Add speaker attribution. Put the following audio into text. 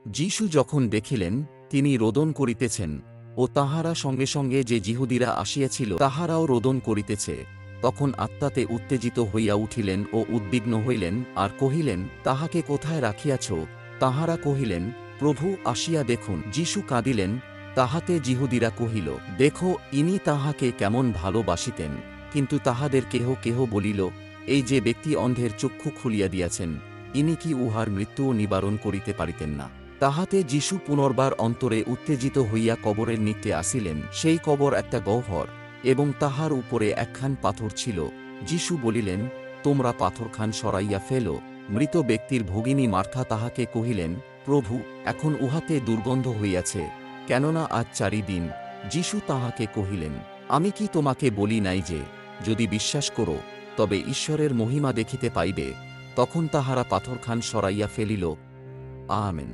Speaker 1: যীশু যখন দেখিলেন তিনি রোদন করিতেছেন ও তাহারা সঙ্গে সঙ্গে যে যিহুদীরা আসিয়াছিল তাহারাও রোদন করিতেছে, তখন আত্মাতে উত্তেজিত হইয়া উঠিলেন ও উদ্বিগ্ন হইলেন, আর কহিলেন, তাহাকে কোথায় রাখিয়াছ? তাহারা কহিলেন, প্রভু, আসিয়া দেখুন। যীশু কাঁদিলেন। তাহাতে যিহুদীরা কহিল, দেখো, ইনি তাহাকে কেমন ভালোবাসিতেন। কিন্তু তাহাদের কেহ কেহ বলিল, এই যে ব্যক্তি অন্ধের চক্ষু খুলিয়া দিয়াছেন, ইনি কি উহার মৃত্যুও নিবারণ করিতে পারিতেন না? তাহাতে যীশু পুনর্বার অন্তরে উত্তেজিত হইয়া কবরের নিকটে আসিলেন। সেই কবর একটা গহ্বর, এবং তাহার উপরে একখান পাথর ছিল। যীশু বলিলেন, তোমরা পাথরখান সরাইয়া ফেলো। মৃত ব্যক্তির ভগিনী মার্থা তাহাকে কহিলেন, প্রভু, এখন উহাতে দুর্গন্ধ হইয়াছে, কেননা আজ 4 দিন। যীশু তাহাকে কহিলেন, আমি কি তোমাকে বলি নাই যে, যদি বিশ্বাস করো, তবে ঈশ্বরের মহিমা দেখিতে পাইবে? তখন তাহারা পাথরখান সরাইয়া ফেলিল। আমেন।